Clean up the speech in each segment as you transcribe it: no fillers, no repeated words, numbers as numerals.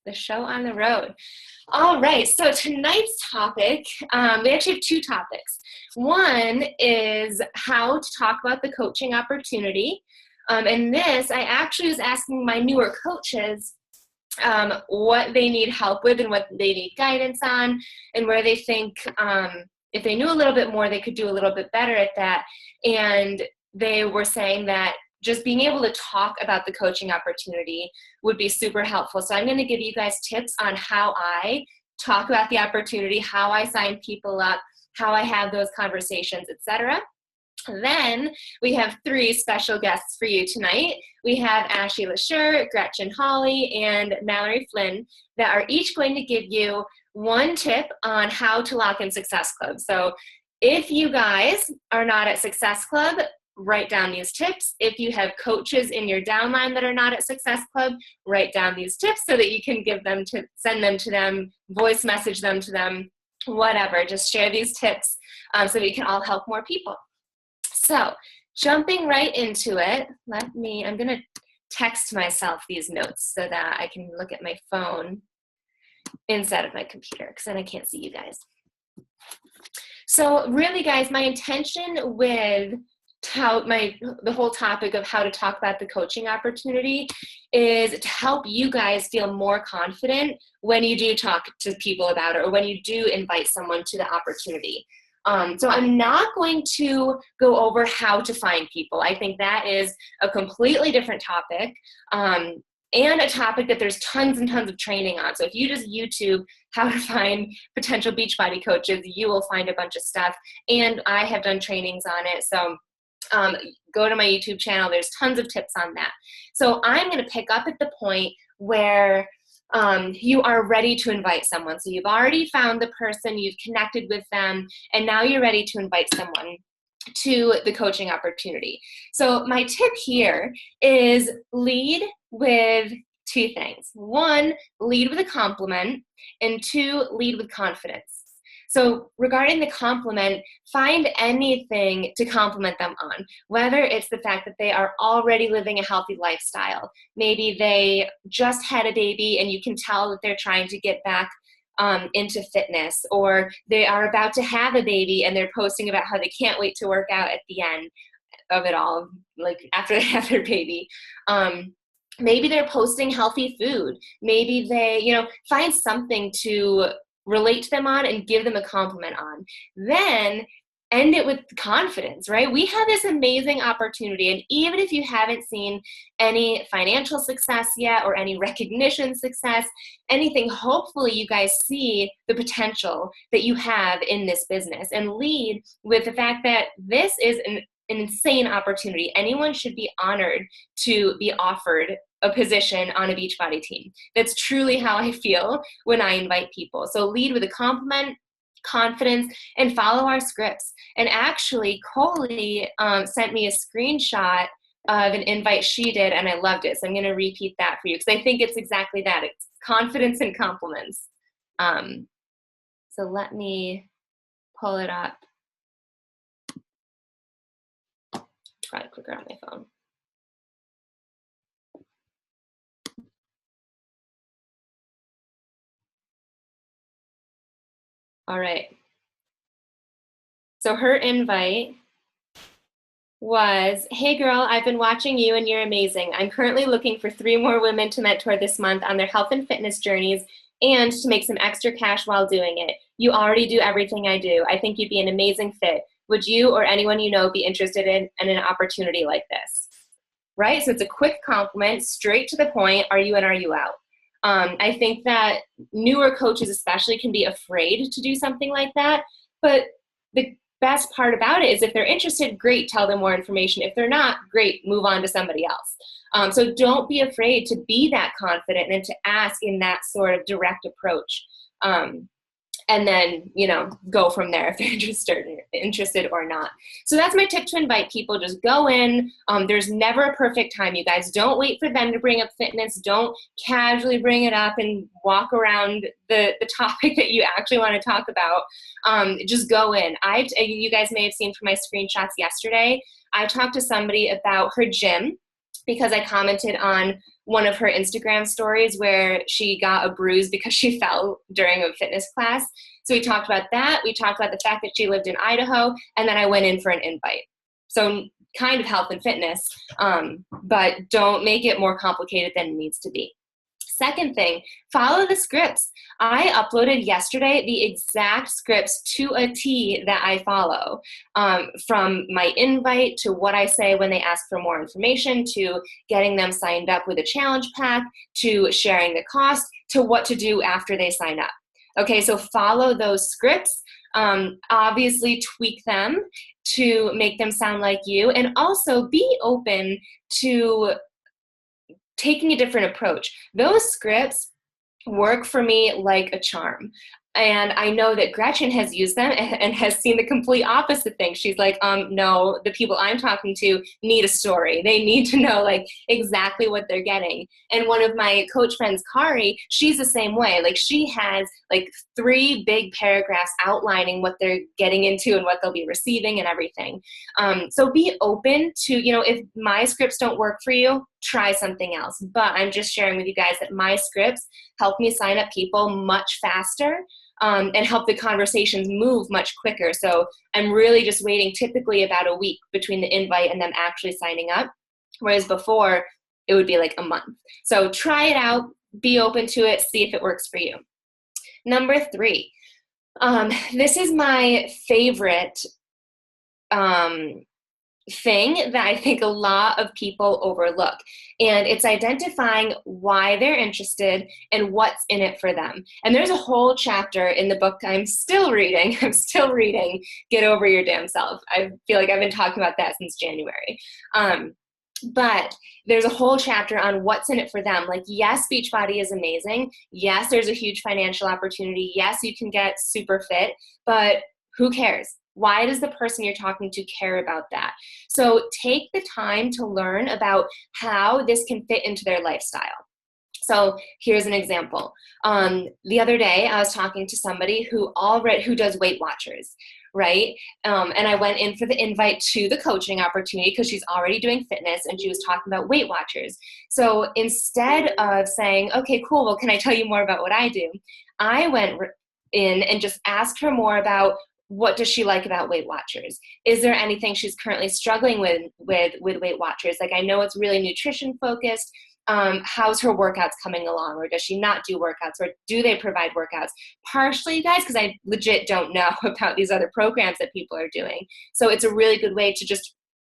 the show on the road. All right, so tonight's topic, we actually have two topics. One is how to talk about the coaching opportunity. And this, I actually was asking my newer coaches what they need help with and what they need guidance on, and where they think if they knew a little bit more, they could do a little bit better at that. And they were saying that just being able to talk about the coaching opportunity would be super helpful. So I'm going to give you guys tips on how I talk about the opportunity, how I sign people up, how I have those conversations, etc. Then we have three special guests for you tonight. We have Ashley LaSure, Gretchen Hawley, and Mallory Flynn that are each going to give you one tip on how to lock in Success Club. So if you guys are not at Success Club, write down these tips. If you have coaches in your downline that are not at Success Club, write down these tips so that you can give them to, send them to them, voice message them to them, whatever. Just share these tips so we can all help more people. So jumping right into it, I'm going to text myself these notes so that I can look at my phone instead of my computer, because then I can't see you guys. So really, guys, my intention with the whole topic of how to talk about the coaching opportunity is to help you guys feel more confident when you do talk to people about it, or when you do invite someone to the opportunity. So I'm not going to go over how to find people. I think that is a completely different topic, and a topic that there's tons and tons of training on. So if you just YouTube how to find potential Beachbody coaches, you will find a bunch of stuff. And I have done trainings on it. So go to my YouTube channel. There's tons of tips on that. So I'm going to pick up at the point where you are ready to invite someone. So you've already found the person, you've connected with them, and now you're ready to invite someone to the coaching opportunity. So my tip here is lead with two things. One, lead with a compliment, and two, lead with confidence. So regarding the compliment, find anything to compliment them on, whether it's the fact that they are already living a healthy lifestyle. Maybe they just had a baby and you can tell that they're trying to get back into fitness, or they are about to have a baby and they're posting about how they can't wait to work out at the end of it all, like after they have their baby. Maybe they're posting healthy food. Maybe they, find something to relate to them on and give them a compliment on. Then end it with confidence, right? We have this amazing opportunity, and even if you haven't seen any financial success yet or any recognition success, anything, hopefully you guys see the potential that you have in this business, and lead with the fact that this is an insane opportunity. Anyone should be honored to be offered a position on a Beachbody team. That's truly how I feel when I invite people. So lead with a compliment, confidence, and follow our scripts. And actually, Coley sent me a screenshot of an invite she did, and I loved it. So I'm going to repeat that for you, because I think it's exactly that. It's confidence and compliments. So let me pull it up. Try to click on my phone. All right. So her invite was, "Hey girl, I've been watching you and you're amazing. I'm currently looking for 3 more women to mentor this month on their health and fitness journeys and to make some extra cash while doing it. You already do everything I do. I think you'd be an amazing fit. Would you or anyone you know be interested in an opportunity like this?" Right? So it's a quick compliment, straight to the point. Are you in, are you out? I think that newer coaches especially can be afraid to do something like that. But the best part about it is if they're interested, great, tell them more information. If they're not, great, move on to somebody else. So don't be afraid to be that confident and to ask in that sort of direct approach. And then, go from there if they're interested or not. So that's my tip to invite people. Just go in. There's never a perfect time, you guys. Don't wait for them to bring up fitness. Don't casually bring it up and walk around the topic that you actually want to talk about. Just go in. You guys may have seen from my screenshots yesterday, I talked to somebody about her gym. because I commented on one of her Instagram stories where she got a bruise because she fell during a fitness class. So we talked about that. We talked about the fact that she lived in Idaho, and then I went in for an invite. So kind of health and fitness, but don't make it more complicated than it needs to be. Second thing, follow the scripts. I uploaded yesterday the exact scripts to a T that I follow, from my invite to what I say when they ask for more information, to getting them signed up with a challenge pack, to sharing the cost, to what to do after they sign up. Okay, so follow those scripts. Obviously tweak them to make them sound like you, and also be open to taking a different approach. Those scripts work for me like a charm. And I know that Gretchen has used them and has seen the complete opposite thing. She's like, no, the people I'm talking to need a story. They need to know like exactly what they're getting. And one of my coach friends, Kari, she's the same way. Like she has like 3 big paragraphs outlining what they're getting into and what they'll be receiving and everything. So be open to, if my scripts don't work for you, try something else. But I'm just sharing with you guys that my scripts help me sign up people much faster. And help the conversations move much quicker. So I'm really just waiting typically about a week between the invite and them actually signing up, whereas before it would be like a month. So try it out, be open to it, see if it works for you. Number 3, this is my favorite thing that I think a lot of people overlook, and it's identifying why they're interested and what's in it for them. And there's a whole chapter in the book I'm still reading, Get Over Your Damn Self. I feel like I've been talking about that since January. But there's a whole chapter on what's in it for them. Like, yes, Beachbody is amazing. Yes, there's a huge financial opportunity. Yes, you can get super fit, but who cares? Why does the person you're talking to care about that? So take the time to learn about how this can fit into their lifestyle. So here's an example. The other day, I was talking to somebody who does Weight Watchers, right? And I went in for the invite to the coaching opportunity because she's already doing fitness, and she was talking about Weight Watchers. So instead of saying, okay, cool, well, can I tell you more about what I do? I went in and just asked her more about what does she like about Weight Watchers? Is there anything she's currently struggling with Weight Watchers? Like, I know it's really nutrition focused. How's her workouts coming along? Or does she not do workouts? Or do they provide workouts? Partially, guys, because I legit don't know about these other programs that people are doing. So it's a really good way to just,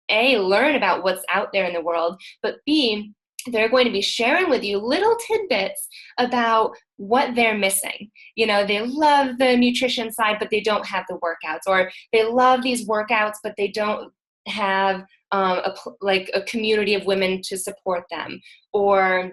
A, learn about what's out there in the world, but B, they're going to be sharing with you little tidbits about what they're missing. They love the nutrition side, but they don't have the workouts, or they love these workouts, but they don't have a community of women to support them, or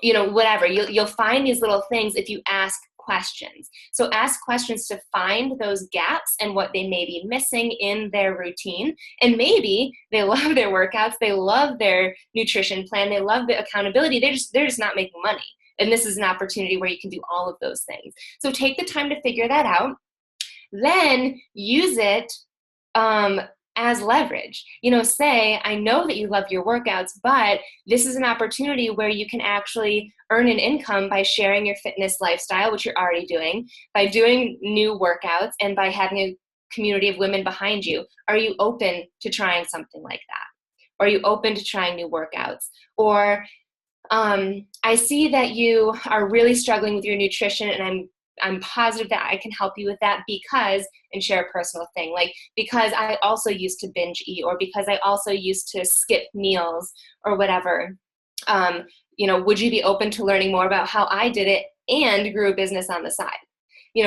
whatever. You'll find these little things if you ask questions. So ask questions to find those gaps and what they may be missing in their routine. And maybe they love their workouts, they love their nutrition plan, they love the accountability, they're just not making money. And this is an opportunity where you can do all of those things. So take the time to figure that out. Then use it as leverage. Say, I know that you love your workouts, but this is an opportunity where you can actually earn an income by sharing your fitness lifestyle, which you're already doing, by doing new workouts, and by having a community of women behind you. Are you open to trying something like that? Are you open to trying new workouts? Or I see that you are really struggling with your nutrition, and I'm positive that I can help you with that because, and share a personal thing, because I also used to binge eat, or because I also used to skip meals, or whatever. Would you be open to learning more about how I did it and grew a business on the side?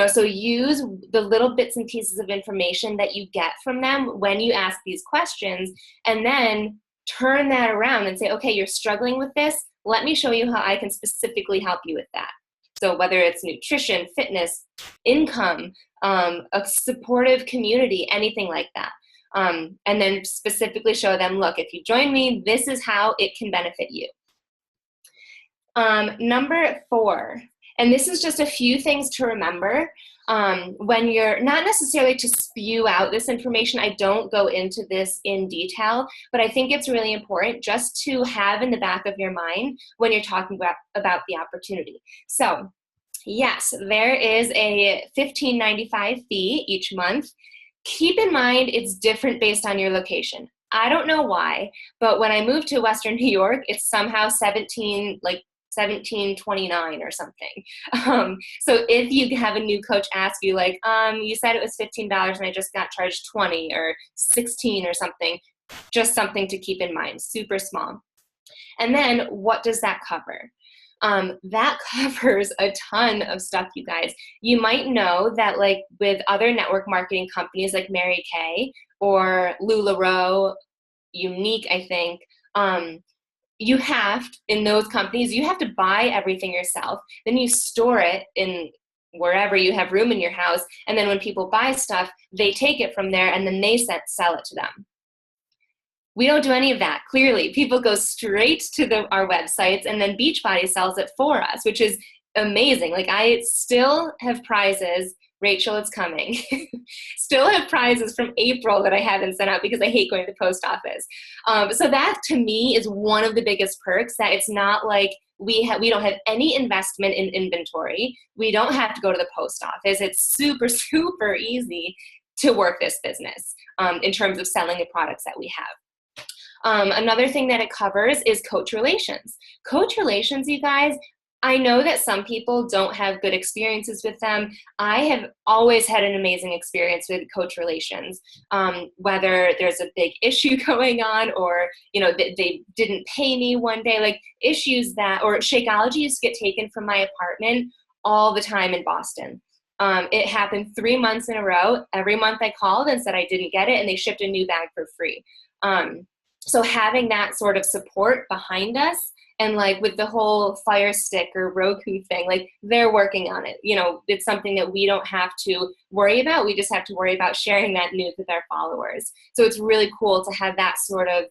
So use the little bits and pieces of information that you get from them when you ask these questions, and then turn that around and say, okay, you're struggling with this. Let me show you how I can specifically help you with that. So whether it's nutrition, fitness, income, a supportive community, anything like that. And then specifically show them, look, if you join me, this is how it can benefit you. Number 4, and this is just a few things to remember. when you're not necessarily to spew out this information. I don't go into this in detail, but I think it's really important just to have in the back of your mind when you're talking about the opportunity. So yes, there is a $15.95 fee each month. Keep in mind it's different based on your location. I don't know why, but when I moved to Western New York, it's somehow 1729 or something. So if you have a new coach ask you like, you said it was $15 and I just got charged 20 or 16 or something, just something to keep in mind, super small. And then what does that cover? That covers a ton of stuff, you guys. You might know that like with other network marketing companies like Mary Kay or LuLaRoe, Unique, I think, you have, in those companies, you have to buy everything yourself. Then you store it in wherever you have room in your house. And then when people buy stuff, they take it from there and then they sell it to them. We don't do any of that. Clearly, people go straight to our websites and then Beachbody sells it for us, which is amazing. Like I still have prizes. Rachel, it's coming. Still have prizes from April that I haven't sent out because I hate going to the post office. So that to me is one of the biggest perks, that it's not like we don't have any investment in inventory. We don't have to go to the post office. It's super, super easy to work this business in terms of selling the products that we have. Another thing that it covers is coach relations. Coach relations, you guys, I know that some people don't have good experiences with them. I have always had an amazing experience with coach relations, whether there's a big issue going on or, you know, they didn't pay me one day, like issues that, or Shakeology used to get taken from my apartment all the time in Boston. It happened 3 months in a row. Every month I called and said I didn't get it and they shipped a new bag for free. So having that sort of support behind us, and like with the whole Fire Stick or Roku thing, like they're working on it. You know, it's something that we don't have to worry about. We just have to worry about sharing that news with our followers. So it's really cool to have that sort of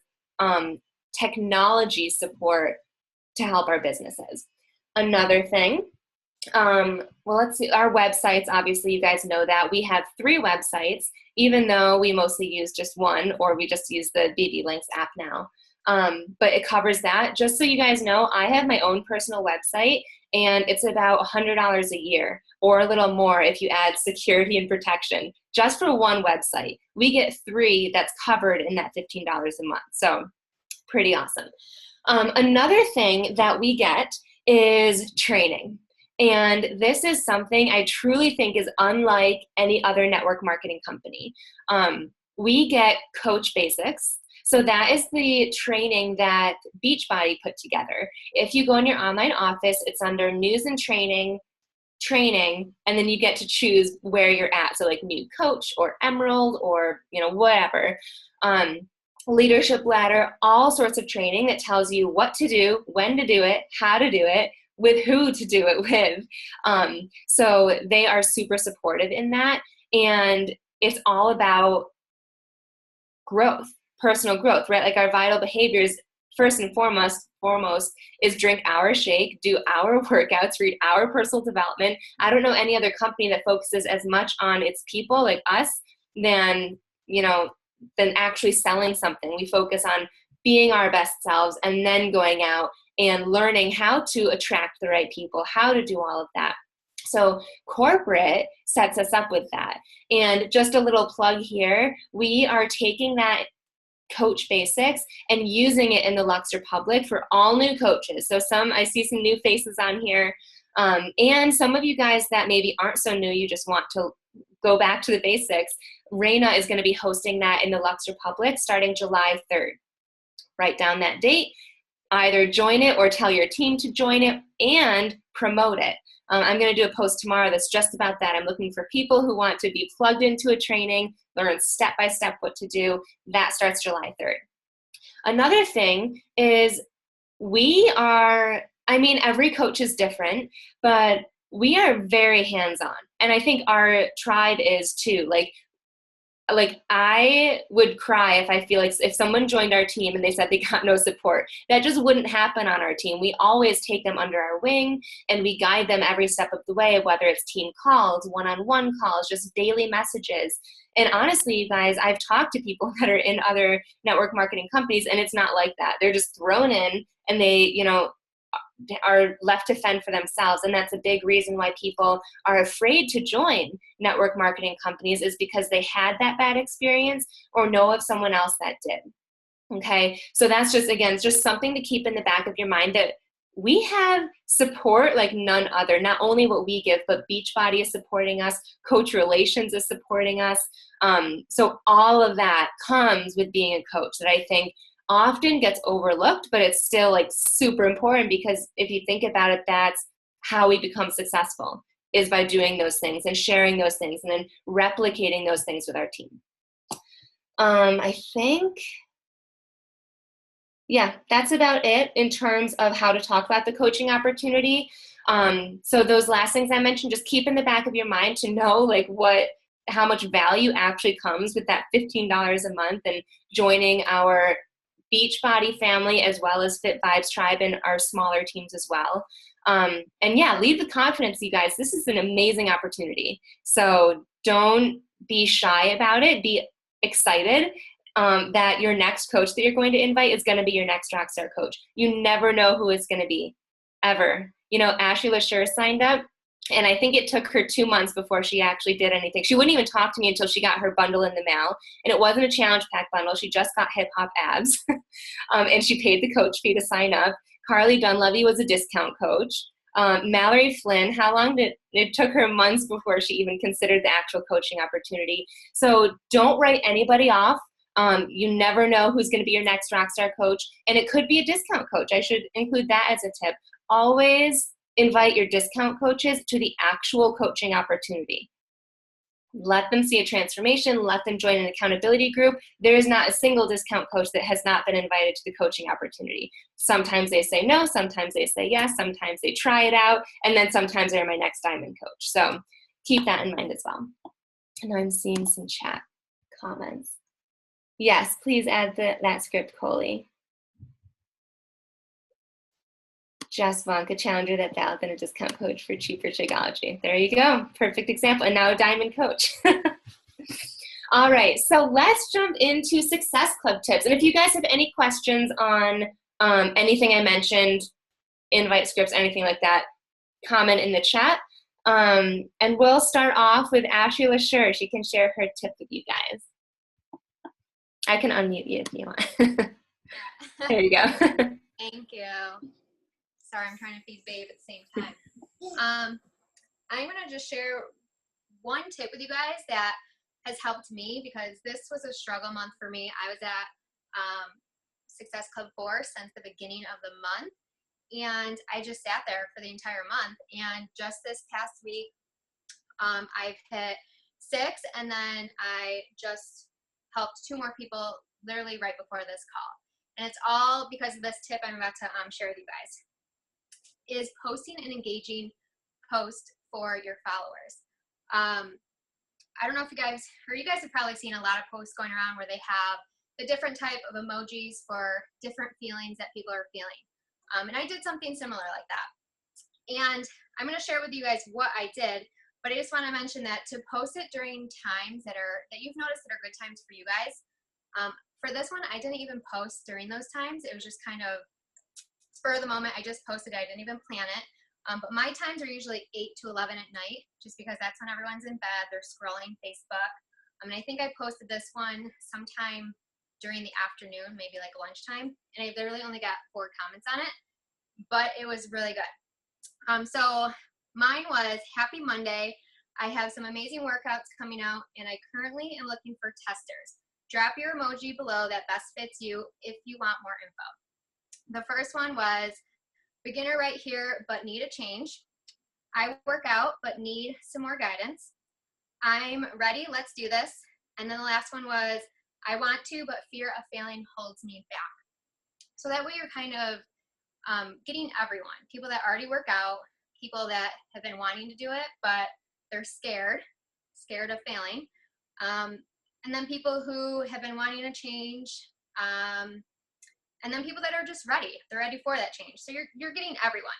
technology support to help our businesses. Another thing, well, let's see, our websites, obviously you guys know that. We have 3 websites, even though we mostly use just one, or we just use the BB Links app now. But it covers that. Just so you guys know, I have my own personal website, and it's about $100 a year, or a little more if you add security and protection, just for one website. We get 3 that's covered in that $15 a month. So pretty awesome. Another thing that we get is training. And this is something I truly think is unlike any other network marketing company. We get Coach Basics. So that is the training that Beachbody put together. If you go in your online office, it's under news and training, and then you get to choose where you're at. So like new coach or emerald or, you know, whatever. Leadership ladder, all sorts of training that tells you what to do, when to do it, how to do it, with who to do it with. So they are super supportive in that. And it's all about growth, personal growth, right? Like our vital behaviors, first and foremost is drink our shake, do our workouts, read our personal development. I don't know any other company that focuses as much on its people like us than actually selling something. We focus on being our best selves and then going out and learning how to attract the right people, how to do all of that. So corporate sets us up with that. And just a little plug here, we are taking that Coach Basics and using it in the Lux Republic for all new coaches. So I see some new faces on here. And some of you guys that maybe aren't so new, you just want to go back to the basics. Raina is going to be hosting that in the Lux Republic starting July 3rd. Write down that date. Either join it or tell your team to join it and promote it. I'm going to do a post tomorrow that's just about that. I'm looking for people who want to be plugged into a training, learn step-by-step what to do. That starts July 3rd. Another thing is every coach is different, but we are very hands-on. And I think our tribe is too. Like, like I would cry if I feel like if someone joined our team and they said they got no support. That just wouldn't happen on our team. We always take them under our wing and we guide them every step of the way, whether it's team calls, one-on-one calls, just daily messages. And honestly, you guys, I've talked to people that are in other network marketing companies and it's not like that. They're just thrown in and they, you know, are left to fend for themselves. And that's a big reason why people are afraid to join network marketing companies, is because they had that bad experience or know of someone else that did. Okay, so that's just, again, it's just something to keep in the back of your mind, that we have support like none other. Not only what we give, but Beachbody is supporting us, Coach Relations is supporting us. So all of that comes with being a coach, that I think often gets overlooked, but it's still like super important, because if you think about it, that's how we become successful, is by doing those things and sharing those things and then replicating those things with our team. I think, yeah, that's about it in terms of how to talk about the coaching opportunity. So those last things I mentioned, just keep in the back of your mind to know like how much value actually comes with that $15 a month and joining our Beachbody family, as well as Fit Vibes Tribe and our smaller teams as well. And yeah, leave the confidence, you guys. This is an amazing opportunity. So don't be shy about it. Be excited that your next coach that you're going to invite is going to be your next Rockstar coach. You never know who it's going to be, ever. You know, Ashley LaSure signed up, and I think it took her 2 months before she actually did anything. She wouldn't even talk to me until she got her bundle in the mail. And it wasn't a challenge pack bundle. She just got hip hop abs. And she paid the coach fee to sign up. Carly Dunleavy was a discount coach. Mallory Flynn, how long did it took her months before she even considered the actual coaching opportunity. So don't write anybody off. You never know who's going to be your next Rockstar coach. And it could be a discount coach. I should include that as a tip. Always invite your discount coaches to the actual coaching opportunity. Let them see a transformation. Let them join an accountability group. There is not a single discount coach that has not been invited to the coaching opportunity. Sometimes they say no, sometimes they say yes, sometimes they try it out, and then sometimes they're my next diamond coach. So keep that in mind as well. And I'm seeing some chat comments. Yes, please add that script, Coley. Jess Vonka, challenger that valid than a discount coach for cheaper Shakeology. There you go. Perfect example. And now a diamond coach. All right. So let's jump into Success Club tips. And if you guys have any questions on anything I mentioned, invite scripts, anything like that, comment in the chat. And we'll start off with Ashley LaSure. She can share her tip with you guys. I can unmute you if you want. There you go. Thank you. Sorry, I'm trying to feed Babe at the same time. I'm going to just share one tip with you guys that has helped me, because this was a struggle month for me. I was at Success Club 4 since the beginning of the month, and I just sat there for the entire month. And just this past week, I've hit 6, and then I just helped 2 more people literally right before this call. And it's all because of this tip I'm about to share with you guys, is posting an engaging post for your followers. I don't know if you guys have probably seen a lot of posts going around where they have the different type of emojis for different feelings that people are feeling. And I did something similar like that. And I'm going to share with you guys what I did, but I just want to mention that to post it during times that you've noticed that are good times for you guys. For this one, I didn't even post during those times. It was just kind of spur of the moment. I just posted it. I didn't even plan it. But my times are usually 8 to 11 at night, just because that's when everyone's in bed. They're scrolling Facebook. And I think I posted this one sometime during the afternoon, maybe like lunchtime. And I literally only got 4 comments on it, but it was really good. So mine was, happy Monday. I have some amazing workouts coming out, and I currently am looking for testers. Drop your emoji below that best fits you if you want more info. The first one was, beginner right here, but need a change. I work out, but need some more guidance. I'm ready, let's do this. And then the last one was, I want to, but fear of failing holds me back. So that way you're kind of getting everyone, people that already work out, people that have been wanting to do it, but they're scared of failing. and then people who have been wanting to change, and then people that are just ready. They're ready for that change. So you're getting everyone.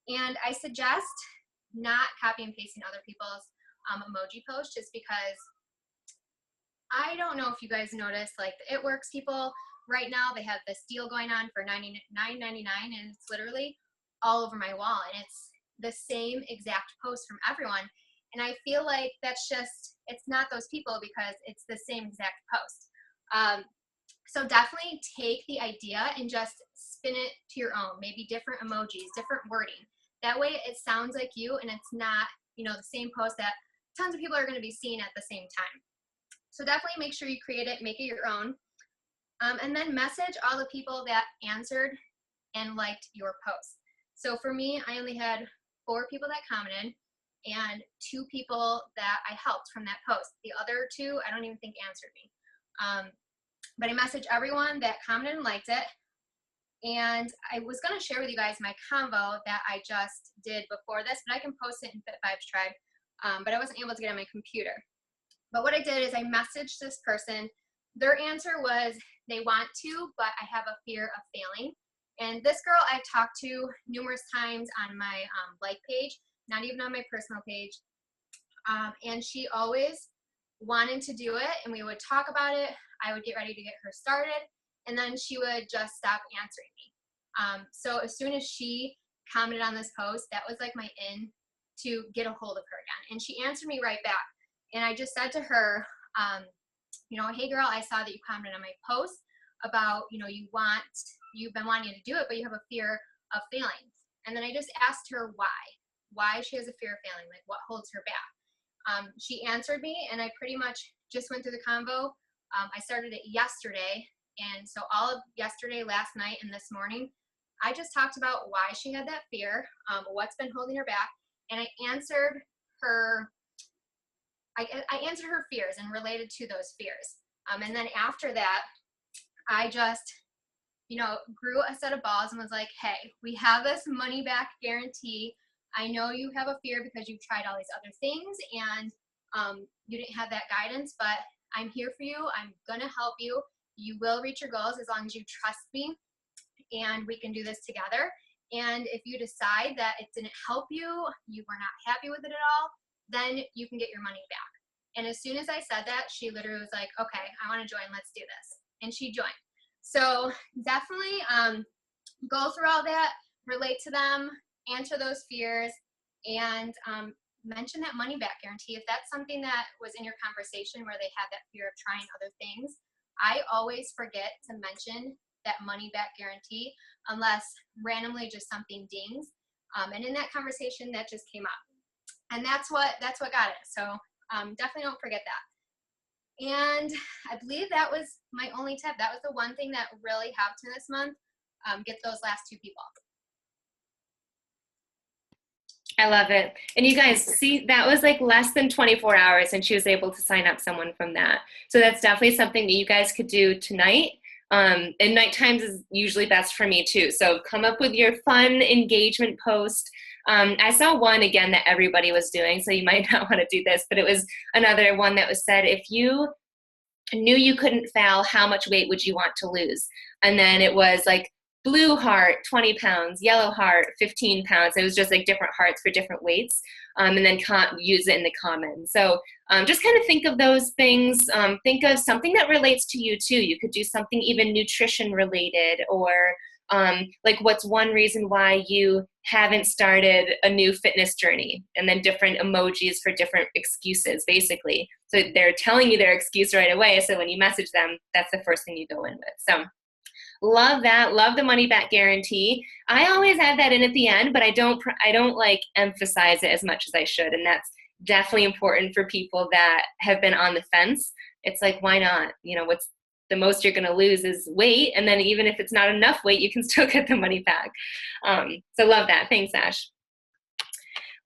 And I suggest not copy and pasting other people's emoji posts, just because I don't know if you guys noticed, like the It Works people right now, they have this deal going on for $99.99, and it's literally all over my wall, and it's the same exact post from everyone. And I feel like that's just, it's not those people, because it's the same exact post. So definitely take the idea and just spin it to your own, maybe different emojis, different wording. That way it sounds like you, and it's not, you know, the same post that tons of people are going to be seeing at the same time. So definitely make sure you create it, make it your own. And then message all the people that answered and liked your post. So for me, I only had 4 people that commented and 2 people that I helped from that post. The other 2, I don't even think answered me. But I messaged everyone that commented and liked it. And I was going to share with you guys my convo that I just did before this, but I can post it in Fit Vibes Tribe. But I wasn't able to get on my computer. But what I did is I messaged this person. Their answer was they want to, but I have a fear of failing. And this girl I've talked to numerous times on my like page, not even on my personal page. And she always wanted to do it, and we would talk about it. I would get ready to get her started, and then she would just stop answering me. So as soon as she commented on this post, that was like my in to get a hold of her again. And she answered me right back. And I just said to her, you know, hey girl, I saw that you commented on my post about, you know, you've been wanting to do it, but you have a fear of failing. And then I just asked her why she has a fear of failing, like what holds her back. She answered me, and I pretty much just went through the convo. I started it yesterday, and so all of yesterday, last night, and this morning, I just talked about why she had that fear, what's been holding her back, and I answered her fears and related to those fears. And then after that, I just, you know, grew a set of balls and was like, hey, we have this money back guarantee. I know you have a fear because you've tried all these other things and you didn't have that guidance, but I'm here for you. I'm going to help you. You will reach your goals as long as you trust me, and we can do this together. And if you decide that it didn't help you, you were not happy with it at all, then you can get your money back. And as soon as I said that, she literally was like, okay, I want to join. Let's do this. And she joined. So definitely go through all that, relate to them, answer those fears, and mention that money back guarantee. If that's something that was in your conversation where they had that fear of trying other things, I always forget to mention that money back guarantee unless randomly just something dings. And in that conversation, that just came up. And that's what got it. So definitely don't forget that. And I believe that was my only tip. That was the one thing that really helped me this month, get those last 2 people. I love it. And you guys see, that was like less than 24 hours and she was able to sign up someone from that. So that's definitely something that you guys could do tonight. And night times is usually best for me too. So come up with your fun engagement post. I saw one again that everybody was doing, so you might not want to do this, but it was another one that was said, if you knew you couldn't fail, how much weight would you want to lose? And then it was like blue heart, 20 pounds, yellow heart, 15 pounds. It was just like different hearts for different weights, and then use it in the comments. So just kind of think of those things. Think of something that relates to you too. You could do something even nutrition related, or like what's one reason why you haven't started a new fitness journey, and then different emojis for different excuses, basically. So they're telling you their excuse right away. So when you message them, that's the first thing you go in with. So love that. Love the money back guarantee. I always add that in at the end, but I don't like emphasize it as much as I should. And that's definitely important for people that have been on the fence. It's like, why not? You know, what's the most you're going to lose is weight. And then even if it's not enough weight, you can still get the money back. So love that. Thanks, Ash.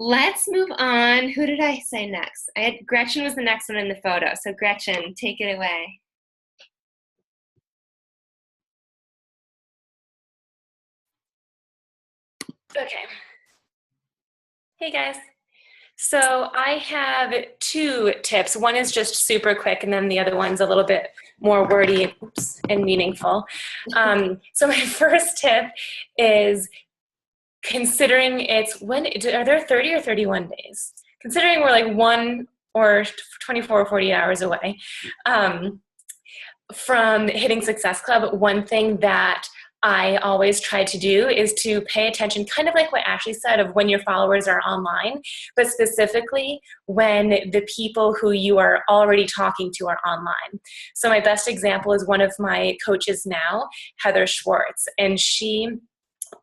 Let's move on. Who did I say next? Gretchen was the next one in the photo. So Gretchen, take it away. Okay. Hey guys. So I have two tips. One is just super quick, and then the other one's a little bit more wordy, and meaningful. So my first tip is considering are there 30 or 31 days? Considering we're like 1 or 24 or 40 hours away from hitting Success Club, one thing that I always try to do is to pay attention, kind of like what Ashley said, of when your followers are online, but specifically when the people who you are already talking to are online. So my best example is one of my coaches now, Heather Schwartz, and she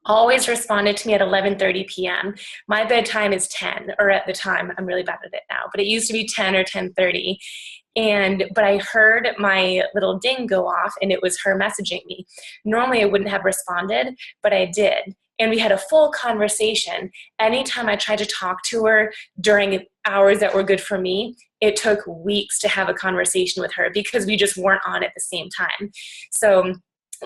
always responded to me at 11:30 p.m. My bedtime is 10, or at the time, I'm really bad at it now, but it used to be 10 or 10:30. But I heard my little ding go off, and it was her messaging me. Normally I wouldn't have responded, but I did. And we had a full conversation. Anytime I tried to talk to her during hours that were good for me, it took weeks to have a conversation with her because we just weren't on at the same time. So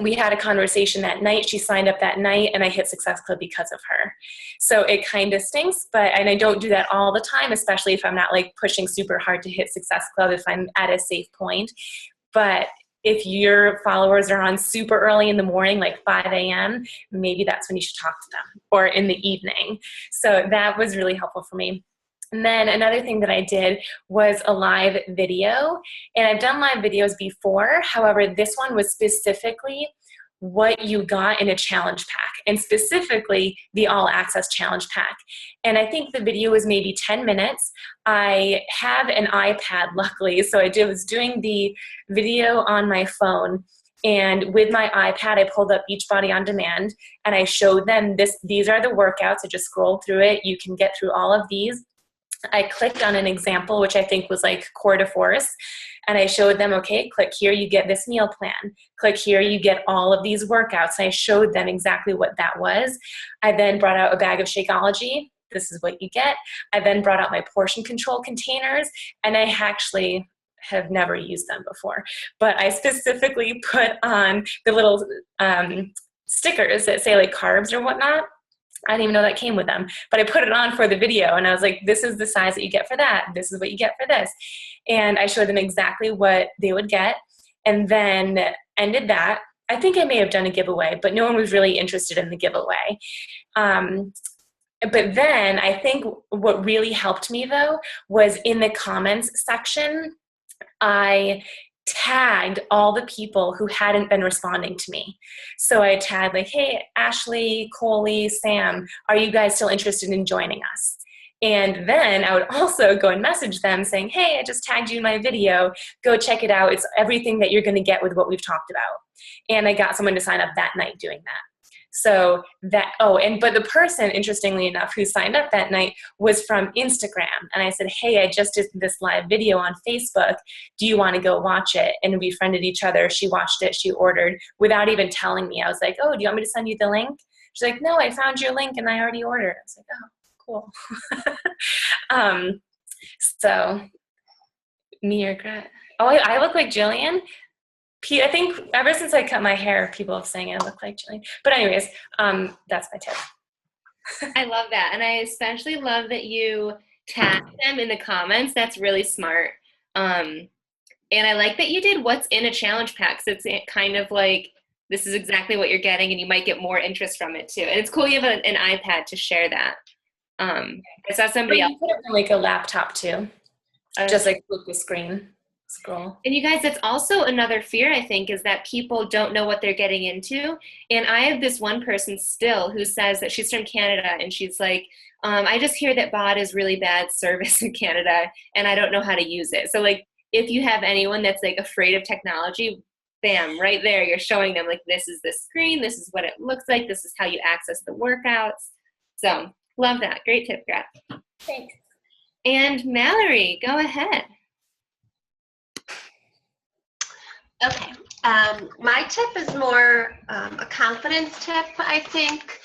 we had a conversation that night. She signed up that night, and I hit Success Club because of her. So it kind of stinks, and I don't do that all the time, especially if I'm not like pushing super hard to hit Success Club if I'm at a safe point. But if your followers are on super early in the morning, like 5 a.m., maybe that's when you should talk to them, or in the evening. So that was really helpful for me. And then another thing that I did was a live video, and I've done live videos before. However, this one was specifically what you got in a challenge pack, and specifically the All Access Challenge Pack. And I think the video was maybe 10 minutes. I have an iPad, luckily, so I was doing the video on my phone. And with my iPad, I pulled up Beachbody On Demand, and I showed them these are the workouts. I just scrolled through it. You can get through all of these. I clicked on an example, which I think was like core de force, and I showed them, okay, click here, you get this meal plan. Click here, you get all of these workouts. And I showed them exactly what that was. I then brought out a bag of Shakeology. This is what you get. I then brought out my portion control containers, and I actually have never used them before, but I specifically put on the little stickers that say like carbs or whatnot. I didn't even know that came with them, but I put it on for the video, and I was like, this is the size that you get for that. This is what you get for this. And I showed them exactly what they would get, and then ended that. I think I may have done a giveaway, but no one was really interested in the giveaway. But then I think what really helped me, though, was in the comments section, I tagged all the people who hadn't been responding to me. So I tagged like, hey, Ashley, Coley, Sam, are you guys still interested in joining us? And then I would also go and message them saying, hey, I just tagged you in my video. Go check it out. It's everything that you're going to get with what we've talked about. And I got someone to sign up that night doing that. So that, but the person, interestingly enough, who signed up that night was from Instagram. And I said, hey, I just did this live video on Facebook. Do you want to go watch it? And we friended each other. She watched it. She ordered without even telling me. I was like, oh, do you want me to send you the link? She's like, no, I found your link and I already ordered. I was like, oh, cool. So me regret. Oh, I look like Jillian. I think ever since I cut my hair, people have saying I look like Jillian. But anyways, that's my tip. I love that. And I especially love that you tag them in the comments. That's really smart. And I like that you did what's in a challenge pack. So it's kind of like, this is exactly what you're getting, and you might get more interest from it too. And it's cool you have an iPad to share that. I saw somebody else. Put it on like a laptop too. Just like flip the screen. Scroll. And you guys, that's also another fear, I think, is that people don't know what they're getting into. And I have this one person still who says that she's from Canada, and she's like, I just hear that BOD is really bad service in Canada, and I don't know how to use it. So like, if you have anyone that's like afraid of technology, bam, right there, you're showing them like, this is the screen, this is what it looks like, this is how you access the workouts. So love that. Great tip, Greg. Thanks. And Mallory, go ahead. Okay, my tip is more a confidence tip, I think.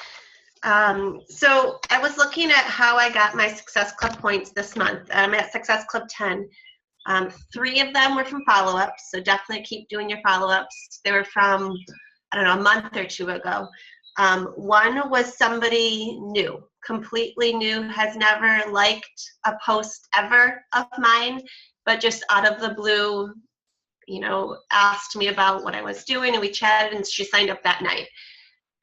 So I was looking at how I got my Success Club points this month. I'm at Success Club 10. 3 of them were from follow-ups, so definitely keep doing your follow-ups. They were from, I don't know, a month or 2 ago. One was somebody new. completely new, has never liked a post ever of mine, but just out of the blue, asked me about what I was doing, and we chatted, and she signed up that night.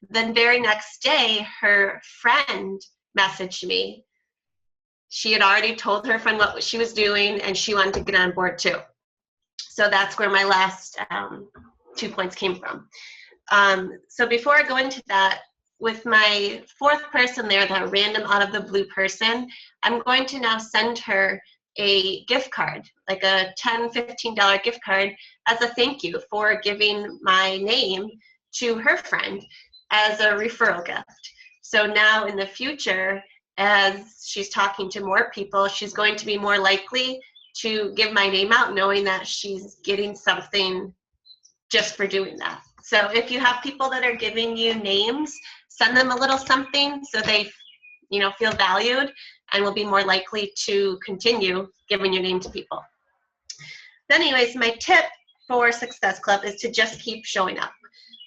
Then very next day, her friend messaged me. She had already told her friend what she was doing, and she wanted to get on board too. So that's where my last 2 points came from. So before I go into that, with my fourth person there, that random out of the blue person, I'm going to now send her a gift card, like a $10, $15 gift card as a thank you for giving my name to her friend as a referral gift. So now in the future, as she's talking to more people, she's going to be more likely to give my name out, knowing that she's getting something just for doing that. So if you have people that are giving you names, send them a little something so they feel valued and will be more likely to continue giving your name to people. But anyways, my tip for Success Club is to just keep showing up.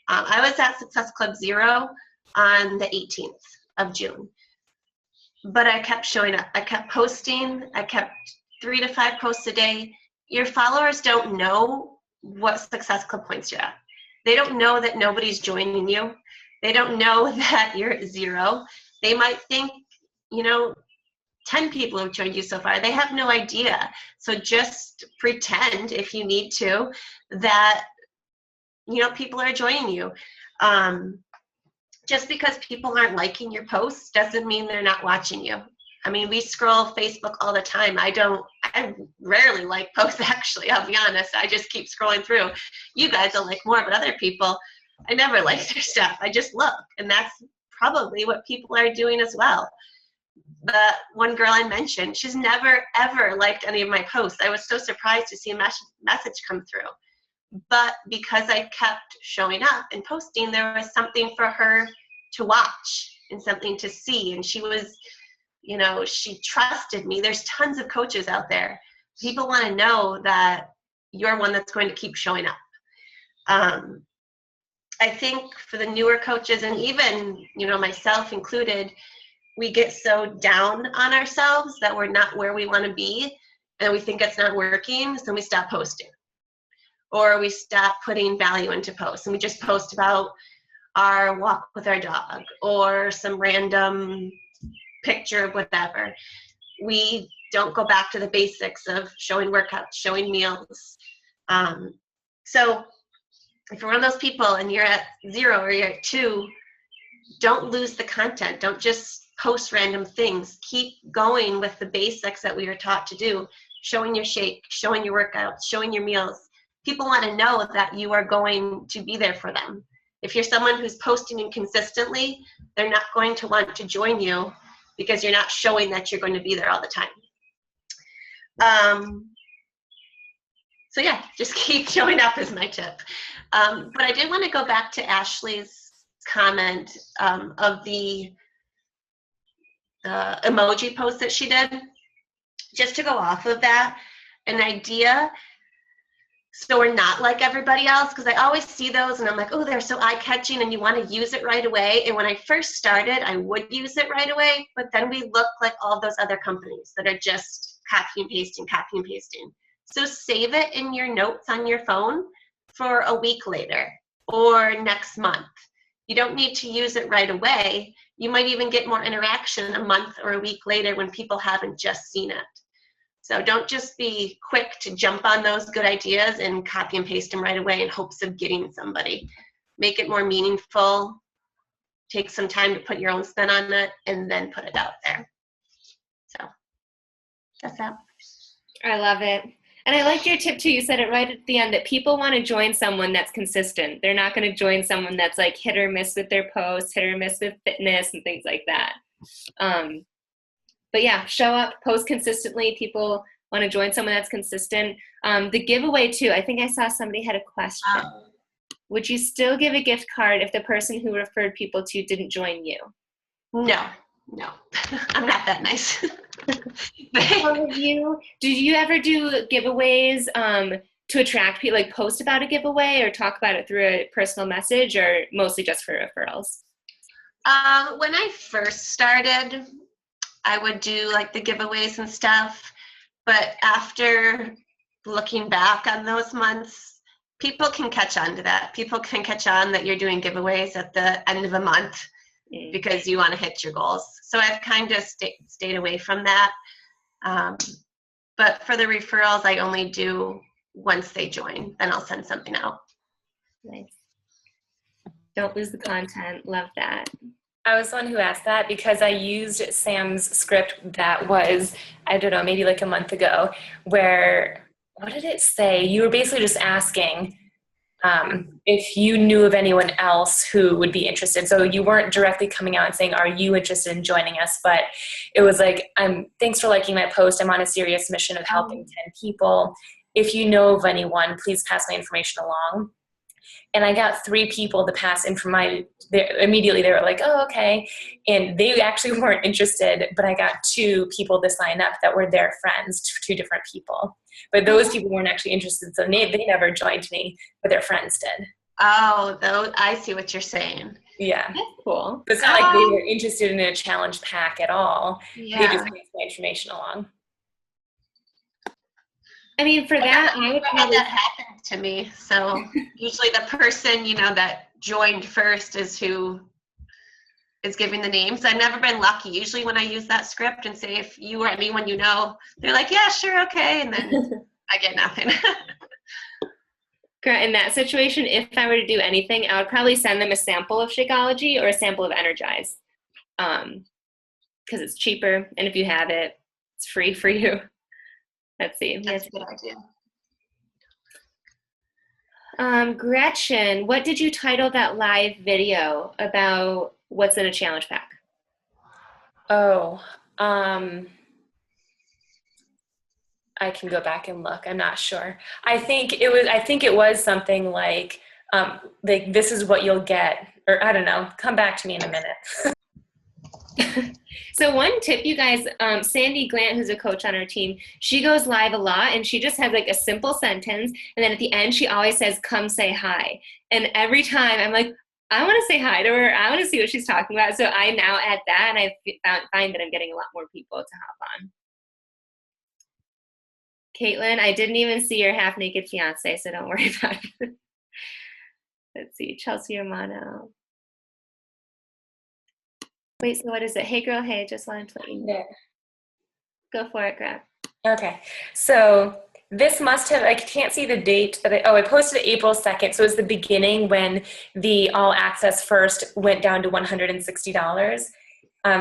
I was at Success Club 0 on the 18th of June, but I kept showing up. I kept posting. I kept 3 to 5 posts a day. Your followers don't know what Success Club points you're at. They don't know that nobody's joining you. They don't know that you're at 0. They might think, 10 people have joined you so far. They have no idea. So just pretend, if you need to, that, people are joining you. Just because people aren't liking your posts doesn't mean they're not watching you. I mean, we scroll Facebook all the time. I rarely like posts, actually, I'll be honest. I just keep scrolling through. You guys will like more, but other people, I never like their stuff. I just look, and that's probably what people are doing as well. But one girl I mentioned, she's never, ever liked any of my posts. I was so surprised to see a message come through. But because I kept showing up and posting, there was something for her to watch and something to see. And she was, she trusted me. There's tons of coaches out there. People want to know that you're one that's going to keep showing up. I think for the newer coaches, and even, myself included, we get so down on ourselves that we're not where we want to be, and we think it's not working, so we stop posting. Or we stop putting value into posts, and we just post about our walk with our dog or some random picture of whatever. We don't go back to the basics of showing workouts, showing meals. So if you're one of those people and you're at 0 or you're at 2, don't lose the content. Don't just post random things. Keep going with the basics that we were taught to do. Showing your shake, showing your workouts, showing your meals. People want to know that you are going to be there for them. If you're someone who's posting inconsistently, they're not going to want to join you because you're not showing that you're going to be there all the time. So yeah, just keep showing up is my tip. But I did want to go back to Ashley's comment of the emoji post that she did. Just to go off of that, an idea so we're not like everybody else, because I always see those and I'm like, oh, they're so eye-catching and you want to use it right away. And when I first started, I would use it right away, but then we look like all those other companies that are just copy and pasting. So save it in your notes on your phone for a week later or next month. You don't need to use it right away. You might even get more interaction a month or a week later when people haven't just seen it. So don't just be quick to jump on those good ideas and copy and paste them right away in hopes of getting somebody. Make it more meaningful. Take some time to put your own spin on it and then put it out there. So that's that. I love it. And I liked your tip too. You said it right at the end that people want to join someone that's consistent. They're not going to join someone that's like hit or miss with their posts, hit or miss with fitness and things like that. But yeah, show up, post consistently. People want to join someone that's consistent. The giveaway too, I think I saw somebody had a question. Would you still give a gift card if the person who referred people to you didn't join you? No, I'm not that nice. Did you ever do giveaways to attract people, like post about a giveaway or talk about it through a personal message, or mostly just for referrals? When I first started, I would do like the giveaways and stuff. But after looking back on those months, people can catch on to that. People can catch on that you're doing giveaways at the end of a month because you want to hit your goals. So I've kind of stayed away from that. But for the referrals, I only do once they join. Then I'll send something out. Nice. Don't lose the content. Love that. I was the one who asked that because I used Sam's script that was, I don't know, maybe like a month ago, where, what did it say? You were basically just asking if you knew of anyone else who would be interested. So you weren't directly coming out and saying, are you interested in joining us? But it was like, thanks for liking my post. I'm on a serious mission of helping 10 people. If you know of anyone, please pass my information along. And I got 3 people to pass immediately they were like, oh, okay. And they actually weren't interested, but I got 2 people to sign up that were their friends, 2 different people. But those people weren't actually interested, so they never joined me, but their friends did. Oh, I see what you're saying. Yeah. That's cool. It's not like they were interested in a challenge pack at all. Yeah. They just passed my information along. I mean, for that, I would probably. That happened to me. So usually the person, that joined first is who is giving the names. I've never been lucky. Usually when I use that script and say, if you or anyone they're like, yeah, sure, okay. And then I get nothing. In that situation, if I were to do anything, I would probably send them a sample of Shakeology or a sample of Energize. Because it's cheaper, and if you have it, it's free for you. Let's see. That's a good idea. Gretchen, what did you title that live video about what's in a challenge pack? Oh, I can go back and look. I'm not sure. I think it was something like this is what you'll get, or I don't know. Come back to me in a minute. So one tip, you guys, Sandy Glant, who's a coach on our team, she goes live a lot, and she just has like a simple sentence, and then at the end she always says, come say hi. And every time I'm like, I want to say hi to her. I want to see what she's talking about. So I now add that, and I find that I'm getting a lot more people to hop on. Caitlin, I didn't even see your half-naked fiance, so don't worry about it. Let's see, Chelsea Romano. Wait, so what is it? Hey, girl, hey, just wanted to let you know. Yeah. Go for it, Greg. Okay, so this must have, I can't see the date that I posted it April 2nd, so it was the beginning when the all access first went down to $160.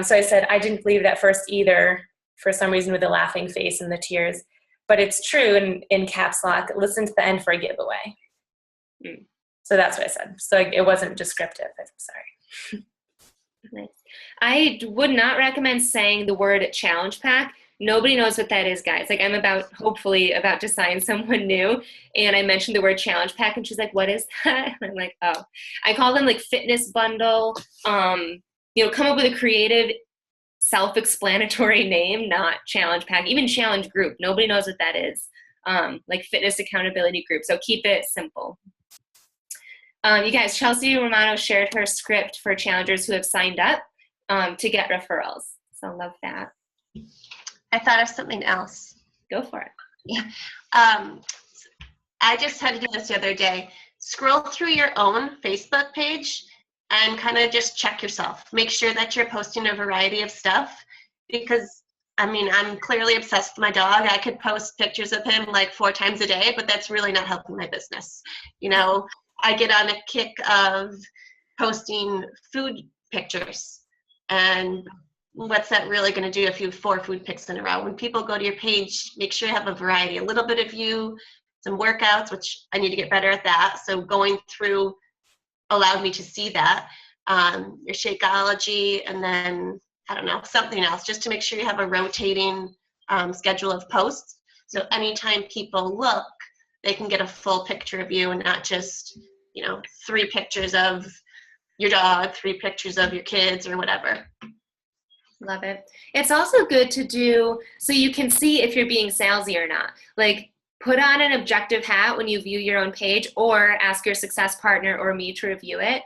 So I said, I didn't believe that first either, for some reason, with the laughing face and the tears, but it's true in caps lock, listen to the end for a giveaway. So that's what I said. So it wasn't descriptive, I'm sorry. Nice. I would not recommend saying the word challenge pack. Nobody knows what that is, guys. Like, I'm hopefully about to sign someone new, and I mentioned the word challenge pack, and she's like, what is that? And I'm like, oh. I call them like fitness bundle. Come up with a creative, self-explanatory name, not challenge pack. Even challenge group. Nobody knows what that is. Like fitness accountability group. So keep it simple. You guys, Chelsea Romano shared her script for challengers who have signed up to get referrals. So love that. I thought of something else. Go for it. Yeah. I just had to do this the other day. Scroll through your own Facebook page and kind of just check yourself. Make sure that you're posting a variety of stuff, because I'm clearly obsessed with my dog. I could post pictures of him like 4 times a day, but that's really not helping my business. I get on a kick of posting food pictures, and what's that really going to do if you have 4 food pics in a row? When people go to your page, make sure you have a variety, a little bit of you, some workouts, which I need to get better at that. So going through allowed me to see that, your Shakeology, and then, I don't know, something else, just to make sure you have a rotating schedule of posts. So anytime people look, they can get a full picture of you and not just, 3 pictures of your dog, 3 pictures of your kids or whatever. Love it. It's also good to do so you can see if you're being salesy or not. Like, put on an objective hat when you view your own page, or ask your success partner or me to review it.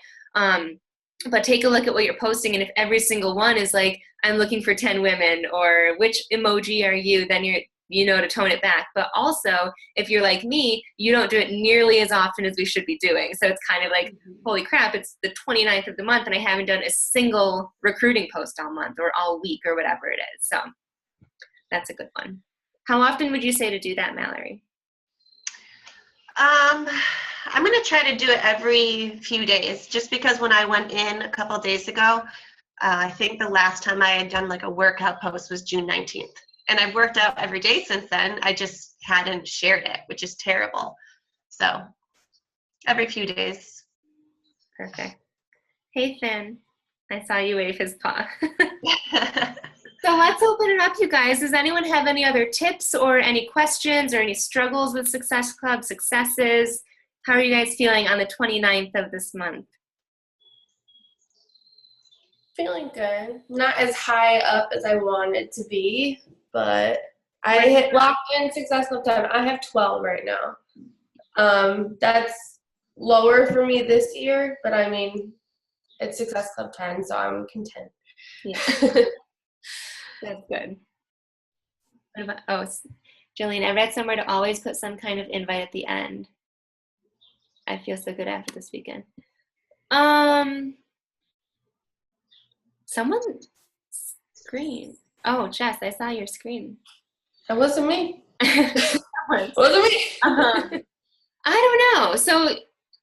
but take a look at what you're posting. And if every single one is like, I'm looking for 10 women, or which emoji are you, then you know to tone it back. But also, if you're like me, you don't do it nearly as often as we should be doing. So it's kind of like, holy crap, it's the 29th of the month and I haven't done a single recruiting post all month or all week or whatever it is. So that's a good one. How often would you say to do that, Mallory? I'm going to try to do it every few days, just because when I went in a couple days ago, I think the last time I had done like a workout post was June 19th. And I've worked out every day since then. I just hadn't shared it, which is terrible. So every few days. Perfect. Hey, Finn. I saw you wave his paw. So let's open it up, you guys. Does anyone have any other tips or any questions or any struggles with Success Club, successes? How are you guys feeling on the 29th of this month? Feeling good. Not as high up as I wanted to be, but I hit locked in Success Club 10. I have 12 right now. That's lower for me this year, but I mean, it's Success Club 10, so I'm content. Yeah. That's good. What about, Jillian, I read somewhere to always put some kind of invite at the end. I feel so good after this weekend. Someone's screen. Oh, Jess, I saw your screen. That wasn't me. It Wasn't me. I don't know. So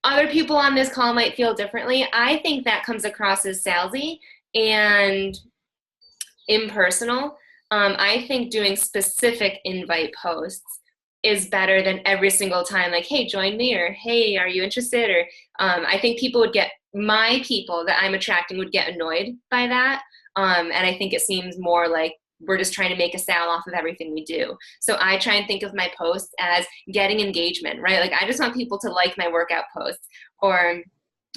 other people on this call might feel differently. I think that comes across as salesy and impersonal. I think doing specific invite posts is better than every single time, like, hey, join me, or hey, are you interested? Or I think my people that I'm attracting would get annoyed by that. And I think it seems more like we're just trying to make a sale off of everything we do. So I try and think of my posts as getting engagement, right? Like, I just want people to like my workout posts, or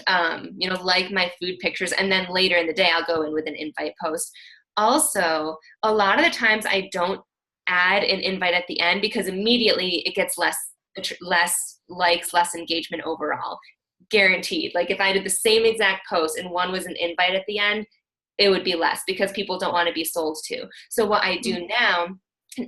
like my food pictures, and then later in the day I'll go in with an invite post. Also, a lot of the times I don't add an invite at the end because immediately it gets less likes, less engagement overall. Guaranteed. Like, if I did the same exact post and one was an invite at the end, it would be less because people don't want to be sold to. So what I do now,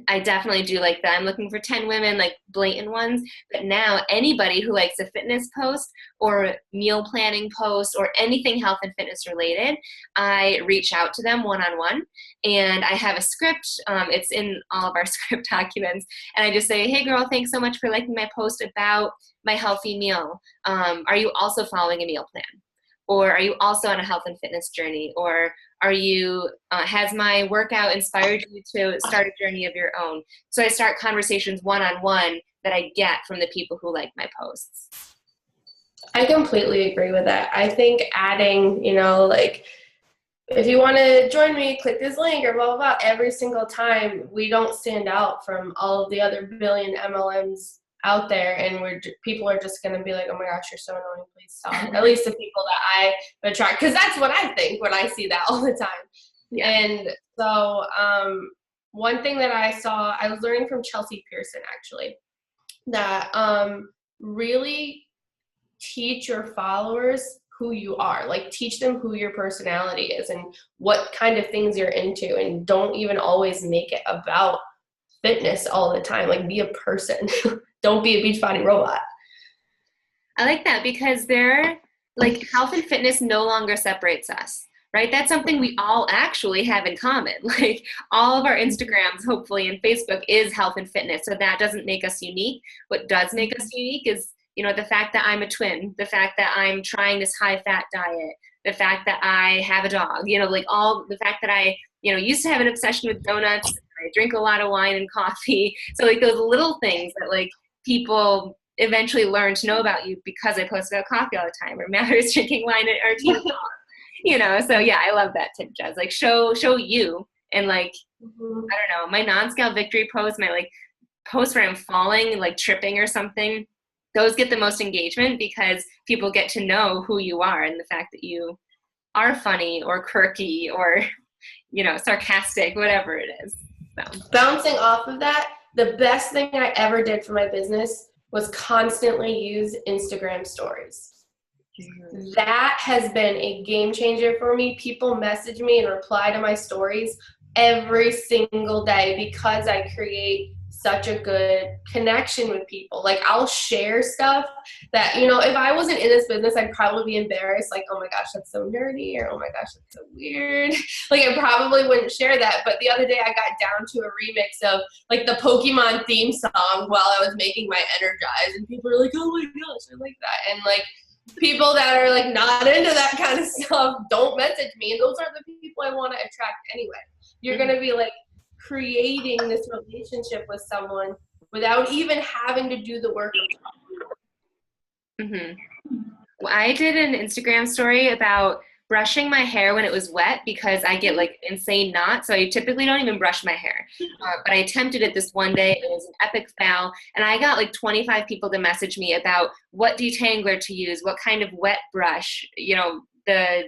I definitely do like that. I'm looking for 10 women, like blatant ones. But now anybody who likes a fitness post or meal planning post or anything health and fitness related, I reach out to them one-on-one. And I have a script. It's in all of our script documents. And I just say, hey girl, thanks so much for liking my post about my healthy meal. Are you also following a meal plan? Or are you also on a health and fitness journey? Or are you, has my workout inspired you to start a journey of your own? So I start conversations one-on-one that I get from the people who like my posts. I completely agree with that. I think adding, like, if you want to join me, click this link or blah, blah, blah, every single time, we don't stand out from all of the other billion MLMs out there, and people are just going to be like, oh my gosh, you're so annoying, please stop. At least the people that I attract, because that's what I think when I see that all the time. Yeah. And so one thing that I saw, I was learning from Chelsea Pearson actually, that really teach your followers who you are. Like, teach them who your personality is and what kind of things you're into, and don't even always make it about fitness all the time. Like, be a person. Don't be a Beachbody robot. I like that, because health and fitness no longer separates us, right? That's something we all actually have in common. Like, all of our Instagrams, hopefully, and Facebook is health and fitness. So that doesn't make us unique. What does make us unique is, the fact that I'm a twin, the fact that I'm trying this high-fat diet, the fact that I have a dog, the fact that I, used to have an obsession with donuts. I drink a lot of wine and coffee. So, like, those little things that, like, people eventually learn to know about you because I post about coffee all the time, or Mallory's drinking wine or tea. So yeah, I love that tip, Jez. Like, show you, and like, I don't know, my non-scale victory post, my like posts where I'm falling, like tripping or something, those get the most engagement because people get to know who you are and the fact that you are funny or quirky or, sarcastic, whatever it is. So. Bouncing off of that, the best thing I ever did for my business was constantly use Instagram stories. That has been a game changer for me. People message me and reply to my stories every single day because I create such a good connection with people. Like, I'll share stuff that, you know, if I wasn't in this business, I'd probably be embarrassed. Like, oh my gosh, that's so nerdy, or oh my gosh, that's so weird. Like, I probably wouldn't share that. But the other day I got down to a remix of like the Pokemon theme song while I was making my Energize, and people were like, oh my gosh, I like that. And like, people that are like not into that kind of stuff don't message me, and those are the people I want to attract anyway. You're going to be like creating this relationship with someone without even having to do the work. Well, I did an Instagram story about brushing my hair when it was wet because I get like insane knots, so I typically don't even brush my hair. But I attempted it this one day. It was an epic fail, and I got like 25 people to message me about what detangler to use, what kind of wet brush, you know, the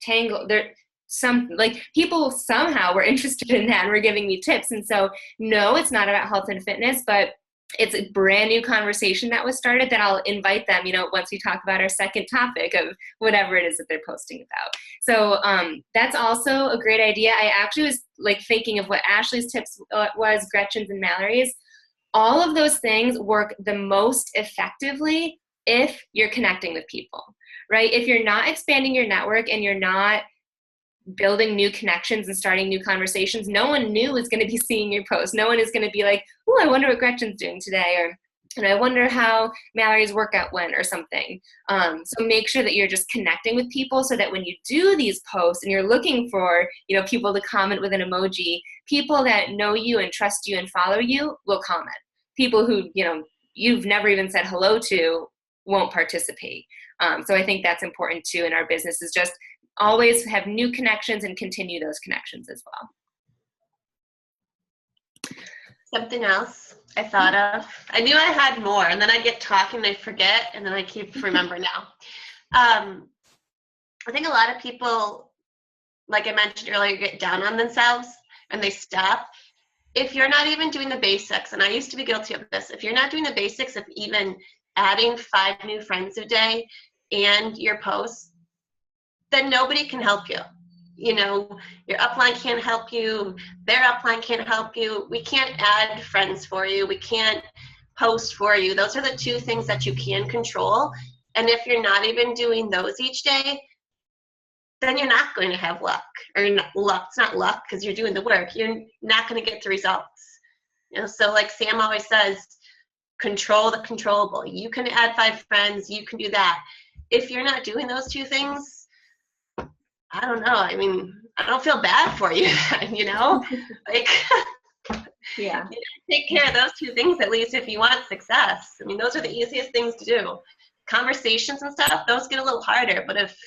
tangle. Some like people somehow were interested in that and were giving me tips. And so no, it's not about health and fitness, but it's a brand new conversation that was started that I'll invite them, you know, once we talk about our second topic of whatever it is that they're posting about. So that's also a great idea. I actually was like thinking of what Ashley's tips was, Gretchen's and Mallory's. All of those things work the most effectively if you're connecting with people, right? If you're not expanding your network and you're not building new connections and starting new conversations, no one new is going to be seeing your post. No one is going to be like, oh, I wonder what Gretchen's doing today, or and I wonder how Mallory's workout went or something. So make sure that you're just connecting with people so that when you do these posts and you're looking for, you know, people to comment with an emoji, people that know you and trust you and follow you will comment. People who, you know, you've never even said hello to won't participate. So I think that's important too in our business, is just always have new connections and continue those connections as well. Something else I thought of. I knew I had more, and then I get talking and I forget, and then I keep remembering now. I think a lot of people, like I mentioned earlier, get down on themselves and they stop. If you're not even doing the basics, and I used to be guilty of this, if you're not doing the basics of even adding 5 new friends a day and your posts, then nobody can help you. You know, your upline can't help you, their upline can't help you. We can't add friends for you. We can't post for you. Those are the 2 things that you can control. And if you're not even doing those each day, then you're not going to have luck. Or luck, it's not luck because you're doing the work. You're not going to get the results. You know, so like Sam always says, control the controllable. You can add 5 friends, you can do that. If you're not doing those 2 things, I don't know. I mean, I don't feel bad for you, you know? Like, Yeah. You take care of those 2 things at least if you want success. I mean, those are the easiest things to do. Conversations and stuff, those get a little harder. But if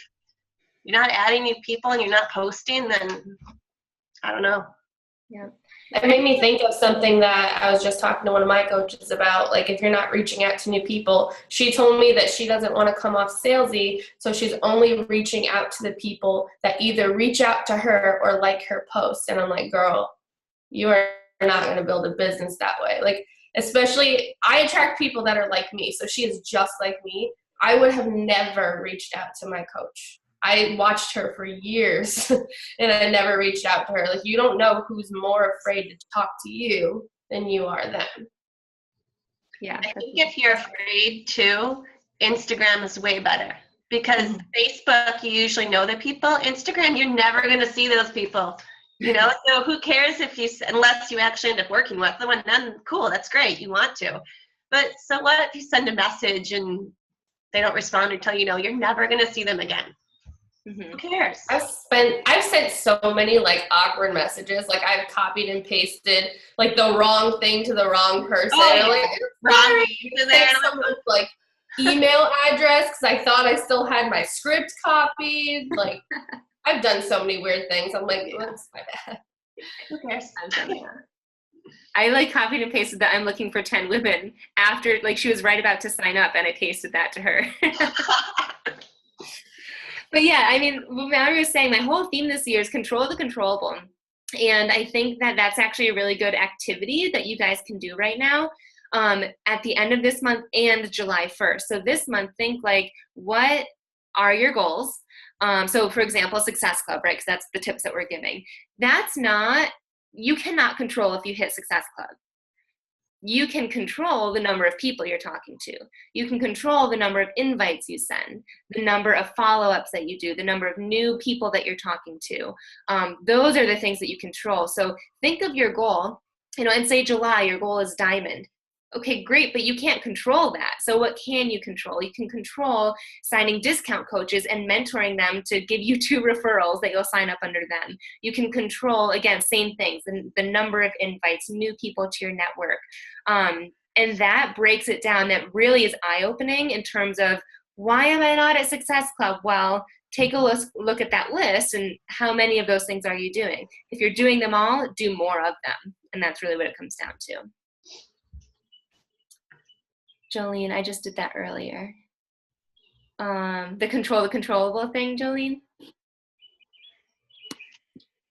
you're not adding new people and you're not posting, then I don't know. Yeah. It made me think of something that I was just talking to one of my coaches about. Like, if you're not reaching out to new people, she told me that she doesn't want to come off salesy, so she's only reaching out to the people that either reach out to her or like her post. And I'm like, girl, you are not going to build a business that way. Like, especially, I attract people that are like me, so she is just like me. I would have never reached out to my coach. I watched her for years and I never reached out to her. Like, you don't know who's more afraid to talk to you than you are them. Yeah. I think if you're afraid too, Instagram is way better because Facebook, you usually know the people. Instagram, you're never going to see those people, you know? So who cares if you, unless you actually end up working with them, and then cool, that's great, you want to. But so what if you send a message and they don't respond or tell you no, you're never going to see them again. Who cares? I've sent so many like awkward messages. Like, I've copied and pasted like the wrong thing to the wrong person. Oh, yeah. Like, Wrong someone's like email address because I thought I still had my script copied. Like, I've done so many weird things. I'm like, that's my bad. Who cares? I like copied and pasted that I'm looking for 10 women after, like, she was right about to sign up, and I pasted that to her. But yeah, I mean, what Mallory was saying, my whole theme this year is control the controllable. And I think that that's actually a really good activity that you guys can do right now. at the end of this month and July 1st. So this month, think like, what are your goals? So for example, Success Club, right? Because that's the tips that we're giving. You cannot control if you hit Success Club. You can control the number of people you're talking to. You can control the number of invites you send, the number of follow-ups that you do, the number of new people that you're talking to. Those are the things that you control. So think of your goal, and say July, your goal is diamond. Okay, great, but you can't control that. So what can you control? You can control signing discount coaches and mentoring them to give you 2 referrals that you'll sign up under them. You can control, again, same things, the number of invites, new people to your network. And that breaks it down. That really is eye-opening in terms of, why am I not at Success Club? Well, take a look at that list and how many of those things are you doing? If you're doing them all, do more of them. And that's really what it comes down to. Jolene, I just did that earlier. The controllable thing, Jolene.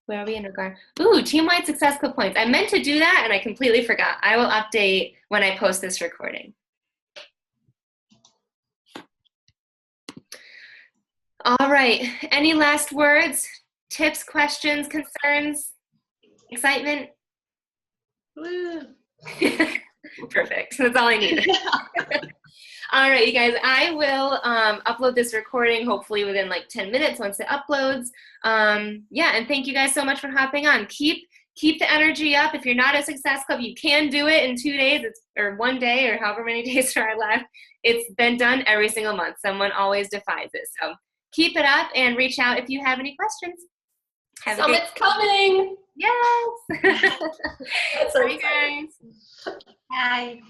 Where are we in regard? Ooh, team-wide Success Club points. I meant to do that and I completely forgot. I will update when I post this recording. All right, any last words, tips, questions, concerns, excitement? Woo. Perfect, that's all I need. All right, you guys, I will upload this recording hopefully within like 10 minutes once it uploads. Yeah, and thank you guys so much for hopping on. Keep the energy up. If you're not a Success Club, you can do it in 2 days, or 1 day, or however many days are left. It's been done every single month. Someone always defies it. So keep it up and reach out if you have any questions. Summit's coming. Yes. That's so Bye, guys. Bye.